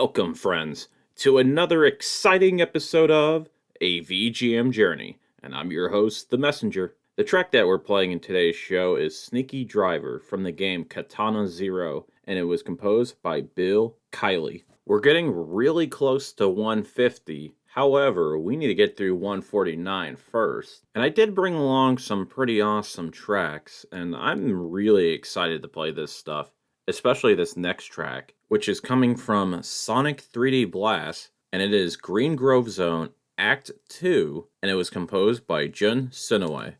Welcome, friends, to another exciting episode of A VGM Journey, and I'm your host, The Messenger. The track that we're playing in today's show is Sneaky Driver from the game Katana 0, and it was composed by Bill Kliey. We're getting really close to 150, however, we need to get through 149 first. And I did bring along some pretty awesome tracks, and I'm really excited to play this stuff. Especially this next track, which is coming from Sonic 3D Blast, and it is Green Grove Zone Act 2, and it was composed by Jun Senoue.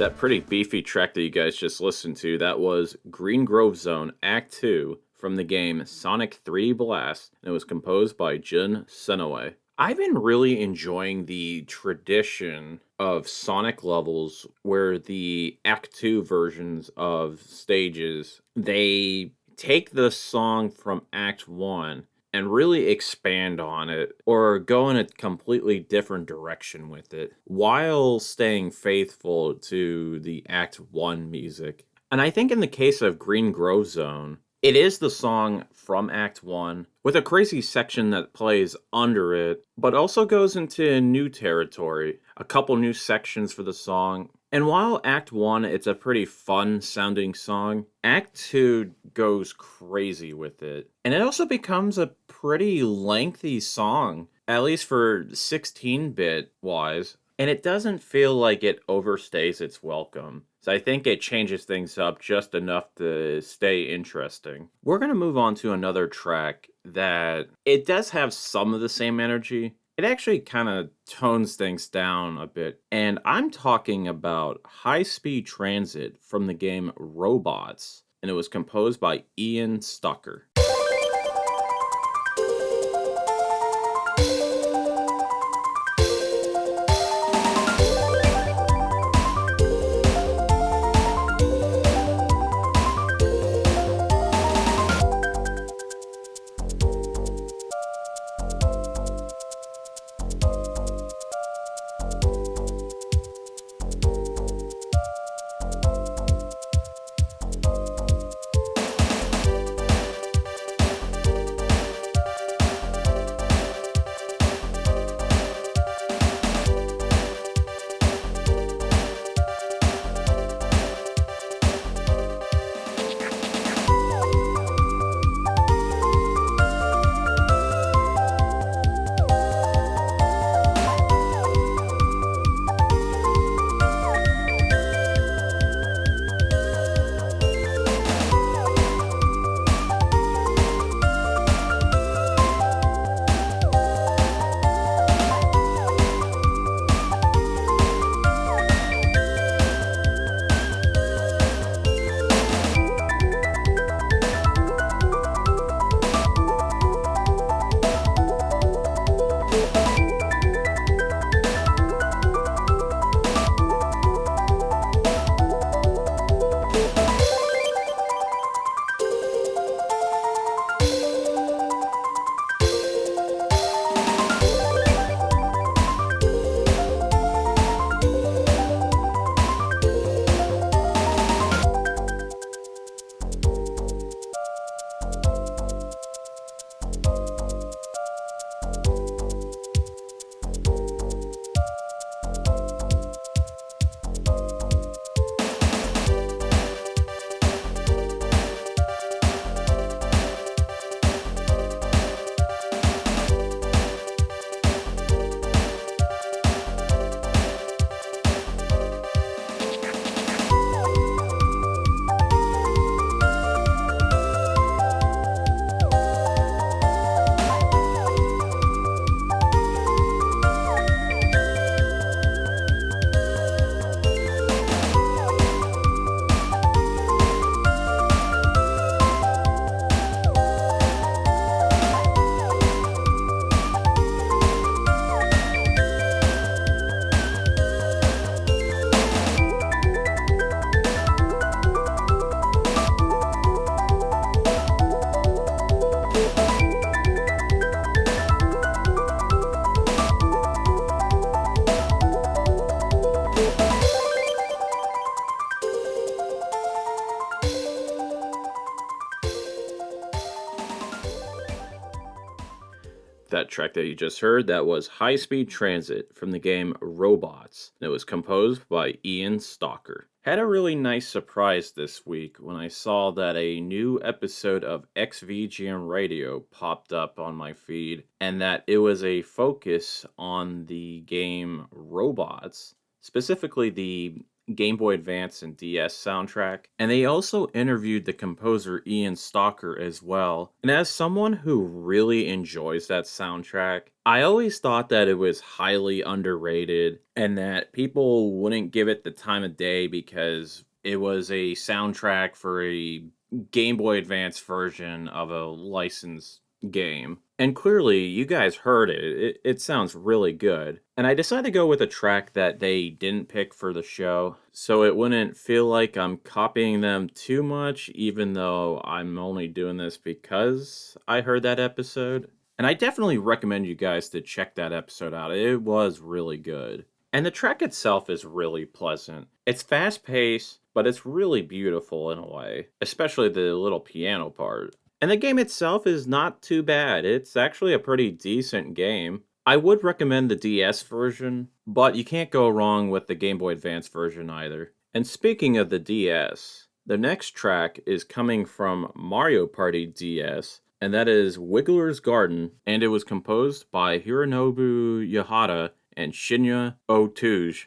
That pretty beefy track that you guys just listened to, that was Green Grove Zone Act 2 from the game Sonic 3 Blast, and it was composed by Jun Senoue. I've been really enjoying the tradition of Sonic levels where the Act 2 versions of stages, they take the song from Act 1 and really expand on it or go in a completely different direction with it while staying faithful to the Act 1 music. And I think in the case of Green Grove Zone, it is the song from Act 1 with a crazy section that plays under it, but also goes into new territory, a couple new sections for the song. And while Act 1, it's a pretty fun sounding song, Act 2 goes crazy with it. And it also becomes a pretty lengthy song, at least for 16-bit wise. And it doesn't feel like it overstays its welcome. So I think it changes things up just enough to stay interesting. We're going to move on to another track that it does have some of the same energy. It actually kind of tones things down a bit. And I'm talking about High Speed Transit from the game Robots. And it was composed by Ian Stucker. That track that you just heard, that was High Speed Transit from the game Robots. And it was composed by Ian Stalker. Had a really nice surprise this week when I saw that a new episode of XVGM Radio popped up on my feed, and that it was a focus on the game Robots, specifically the Game Boy Advance and DS soundtrack, and they also interviewed the composer Ian Stalker as well. And as someone who really enjoys that soundtrack, I always thought that it was highly underrated and that people wouldn't give it the time of day because it was a soundtrack for a Game Boy Advance version of a licensed game. And clearly, you guys heard it. It sounds really good. And I decided to go with a track that they didn't pick for the show, so it wouldn't feel like I'm copying them too much, even though I'm only doing this because I heard that episode. And I definitely recommend you guys to check that episode out. It was really good. And the track itself is really pleasant. It's fast paced, but it's really beautiful in a way, especially the little piano part. And the game itself is not too bad. It's actually a pretty decent game. I would recommend the DS version, but you can't go wrong with the Game Boy Advance version either. And speaking of the DS, the next track is coming from Mario Party DS, and that is Wiggler's Garden, and it was composed by Hironobu Yahata and Shinya Ohtouge.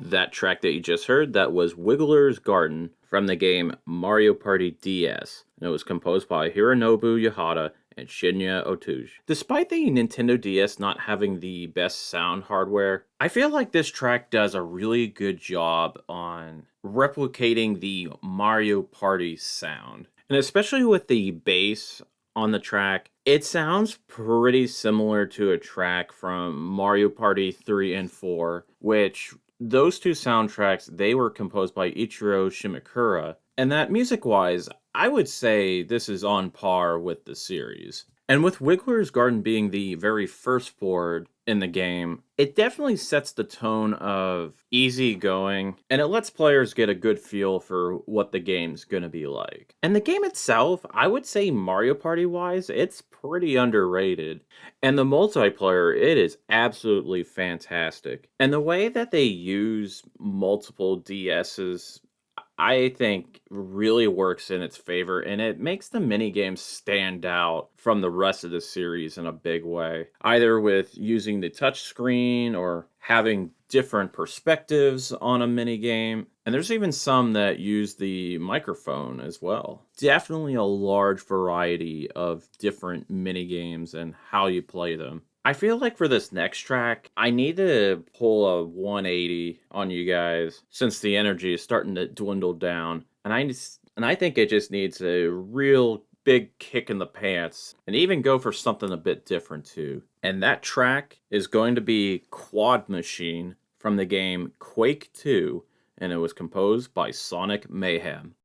That track that you just heard, that was Wiggler's Garden from the game Mario Party DS, and it was composed by Hironobu Yahata and Shinya Ohtouge. Despite the Nintendo DS not having the best sound hardware, I feel like this track does a really good job on replicating the Mario Party sound. And especially with the bass on the track, it sounds pretty similar to a track from Mario Party 3 and 4, which those two soundtracks, they were composed by Ichiro Shimokura, and that music-wise, I would say this is on par with the series. And with Wiggler's Garden being the very first board in the game, it definitely sets the tone of easygoing, and it lets players get a good feel for what the game's gonna be like. And the game itself, I would say Mario Party-wise, it's pretty underrated. And the multiplayer, it is absolutely fantastic. And the way that they use multiple DSs, I think really works in its favor, and it makes the minigames stand out from the rest of the series in a big way. Either with using the touchscreen or having different perspectives on a minigame. And there's even some that use the microphone as well. Definitely a large variety of different minigames and how you play them. I feel like for this next track, I need to pull a 180 on you guys since the energy is starting to dwindle down. And I think it just needs a real big kick in the pants and even go for something a bit different too. And that track is going to be Quad Machine from the game Quake 2, and it was composed by Sonic Mayhem.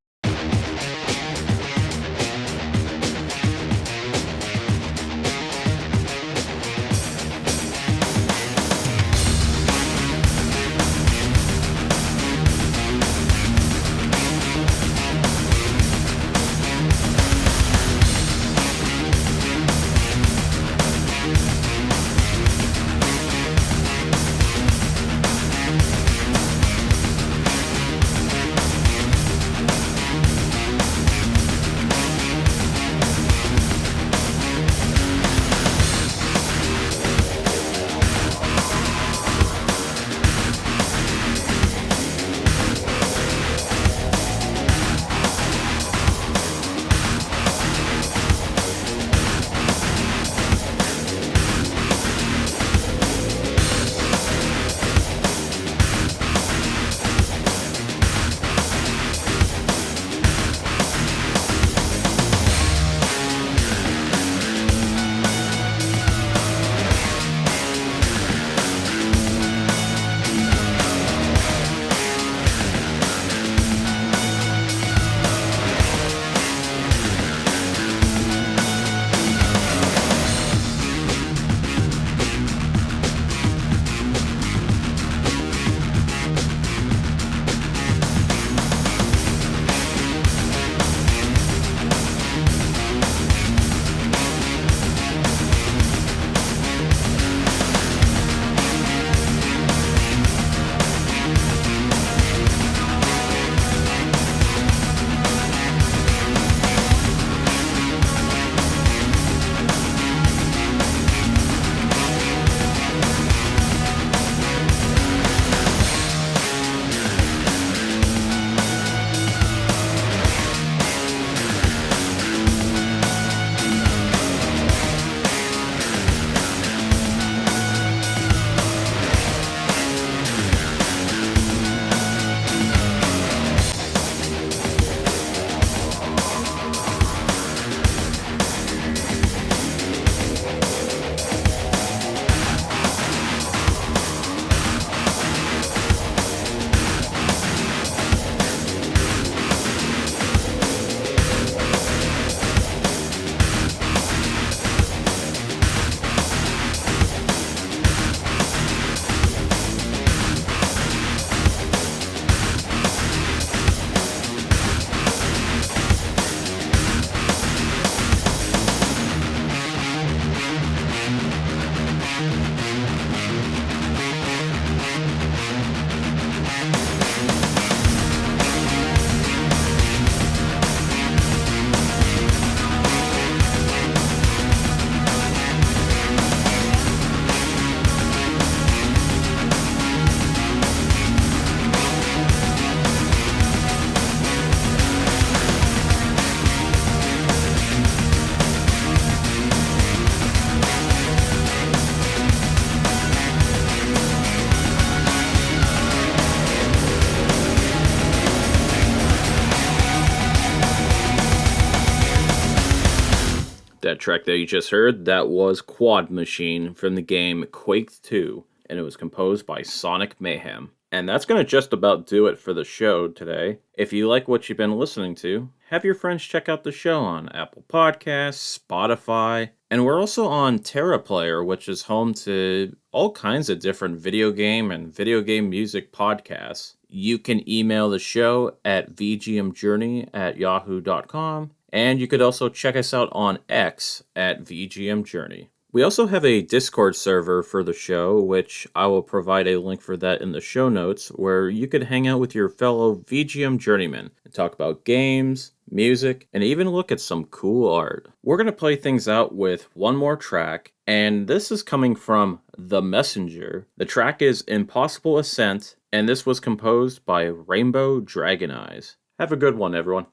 That track that you just heard, that was Quad Machine from the game Quake 2, and it was composed by Sonic Mayhem. And that's going to just about do it for the show today. If you like what you've been listening to, have your friends check out the show on Apple Podcasts, Spotify, and we're also on TerraPlayer, which is home to all kinds of different video game and video game music podcasts. You can email the show at vgmjourney@yahoo.com, and you could also check us out on X at vgmjourney. We also have a Discord server for the show, which I will provide a link for that in the show notes, where you could hang out with your fellow VGM journeymen and talk about games, music, and even look at some cool art. We're going to play things out with one more track, and this is coming from The Messenger. The track is Impossible Ascent, and this was composed by Rainbowdragoneyes. Have a good one, everyone.